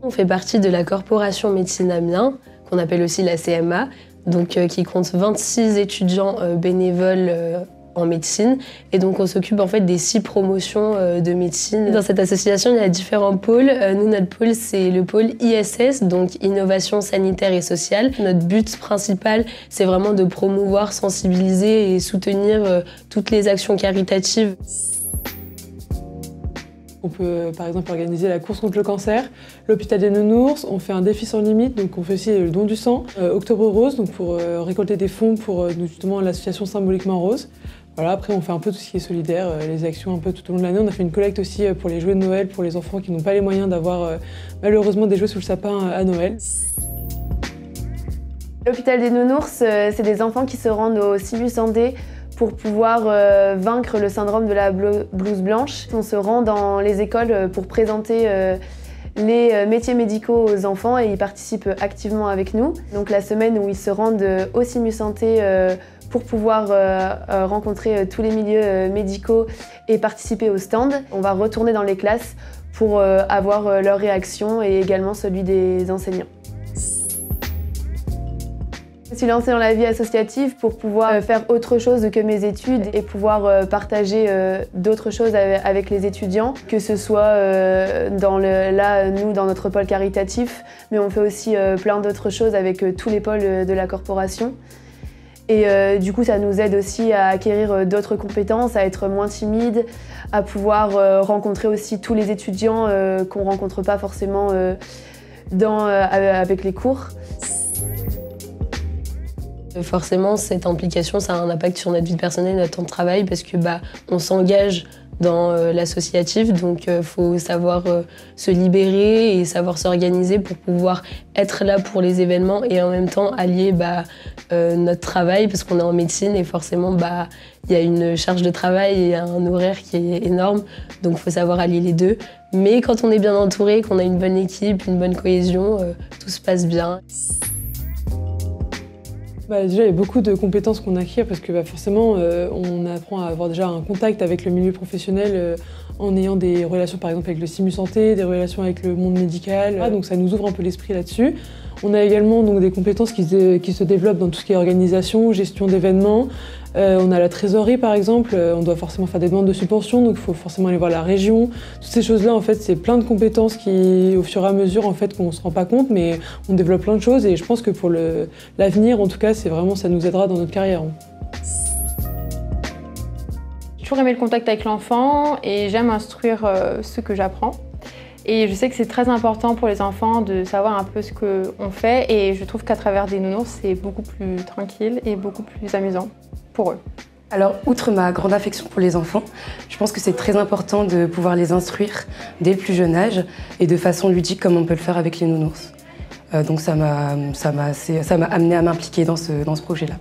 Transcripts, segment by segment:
On fait partie de la corporation médecine Amiens, qu'on appelle aussi la CMA, donc, qui compte 26 étudiants bénévoles en médecine. Et donc on s'occupe en fait des 6 promotions de médecine. Dans cette association, il y a différents pôles. Nous, notre pôle, c'est le pôle ISS, donc Innovation sanitaire et sociale. Notre but principal, c'est vraiment de promouvoir, sensibiliser et soutenir toutes les actions caritatives. On peut par exemple organiser la course contre le cancer, l'hôpital des nounours, on fait un défi sans limite, donc on fait aussi le don du sang, Octobre Rose, donc pour récolter des fonds pour justement l'association Symboliquement Rose. Voilà, après on fait un peu tout ce qui est solidaire, les actions un peu tout au long de l'année. On a fait une collecte aussi pour les jouets de Noël, pour les enfants qui n'ont pas les moyens d'avoir malheureusement des jouets sous le sapin à Noël. L'hôpital des nounours, c'est des enfants qui se rendent au Silus Andé pour pouvoir vaincre le syndrome de la blouse blanche. On se rend dans les écoles pour présenter les métiers médicaux aux enfants et ils participent activement avec nous. Donc la semaine où ils se rendent au Simu Santé pour pouvoir rencontrer tous les milieux médicaux et participer au stand, on va retourner dans les classes pour avoir leur réaction et également celui des enseignants. Je me suis lancée dans la vie associative pour pouvoir faire autre chose que mes études et pouvoir partager d'autres choses avec les étudiants, que ce soit nous dans notre pôle caritatif, mais on fait aussi plein d'autres choses avec tous les pôles de la corporation. Et du coup, ça nous aide aussi à acquérir d'autres compétences, à être moins timide, à pouvoir rencontrer aussi tous les étudiants qu'on ne rencontre pas forcément avec les cours. Forcément, cette implication, ça a un impact sur notre vie personnelle, notre temps de travail, parce que on s'engage dans l'associatif, donc il faut savoir se libérer et savoir s'organiser pour pouvoir être là pour les événements et en même temps allier notre travail, parce qu'on est en médecine et forcément il y a une charge de travail et un horaire qui est énorme, donc il faut savoir allier les deux. Mais quand on est bien entouré, qu'on a une bonne équipe, une bonne cohésion, tout se passe bien. Déjà, il y a beaucoup de compétences qu'on acquiert parce que forcément, on apprend à avoir déjà un contact avec le milieu professionnel en ayant des relations par exemple avec le Simu Santé, des relations avec le monde médical. Donc ça nous ouvre un peu l'esprit là-dessus. On a également donc, des compétences qui se développent dans tout ce qui est organisation, gestion d'événements. On a la trésorerie par exemple, on doit forcément faire des demandes de subventions, donc il faut forcément aller voir la région. Toutes ces choses-là, en fait, c'est plein de compétences qui, au fur et à mesure, en fait, qu'on ne se rend pas compte, mais on développe plein de choses et je pense que pour l'avenir, en tout cas, c'est vraiment, ça nous aidera dans notre carrière. J'ai toujours aimé le contact avec l'enfant et j'aime instruire ce que j'apprends. Et je sais que c'est très important pour les enfants de savoir un peu ce qu'on fait et je trouve qu'à travers des nounours, c'est beaucoup plus tranquille et beaucoup plus amusant pour eux. Alors, outre ma grande affection pour les enfants, je pense que c'est très important de pouvoir les instruire dès le plus jeune âge et de façon ludique comme on peut le faire avec les nounours. Donc ça m'a amené à m'impliquer dans ce projet-là.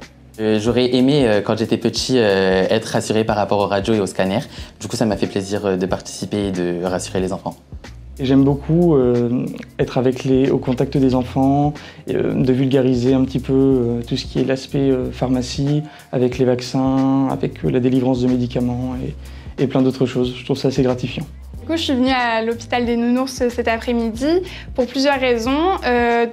J'aurais aimé, quand j'étais petit, être rassuré par rapport aux radios et aux scanners. Du coup, ça m'a fait plaisir de participer et de rassurer les enfants. J'aime beaucoup être au contact des enfants, de vulgariser un petit peu tout ce qui est l'aspect pharmacie, avec les vaccins, avec la délivrance de médicaments et plein d'autres choses. Je trouve ça assez gratifiant. Du coup, je suis venue à l'hôpital des nounours cet après-midi pour plusieurs raisons.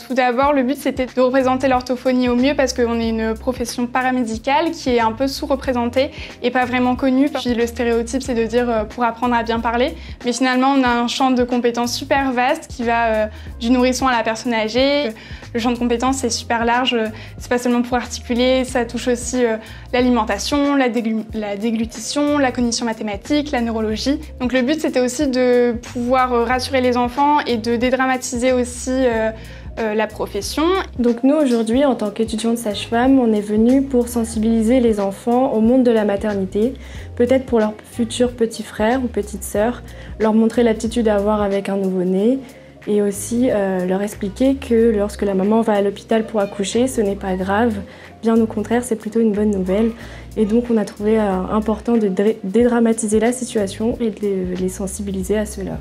Tout d'abord, le but c'était de représenter l'orthophonie au mieux parce qu'on est une profession paramédicale qui est un peu sous-représentée et pas vraiment connue. Puis le stéréotype c'est de dire pour apprendre à bien parler. Mais finalement, on a un champ de compétences super vaste qui va du nourrisson à la personne âgée. Le champ de compétences est super large, c'est pas seulement pour articuler, ça touche aussi l'alimentation, la déglutition, la cognition mathématique, la neurologie. Donc le but c'était aussi de pouvoir rassurer les enfants et de dédramatiser aussi la profession. Donc nous aujourd'hui en tant qu'étudiants de sage-femme, on est venus pour sensibiliser les enfants au monde de la maternité, peut-être pour leurs futurs petits frères ou petites sœurs, leur montrer l'attitude à avoir avec un nouveau-né, et aussi leur expliquer que lorsque la maman va à l'hôpital pour accoucher, ce n'est pas grave, bien au contraire, c'est plutôt une bonne nouvelle. Et donc on a trouvé important de dédramatiser la situation et de les sensibiliser à cela.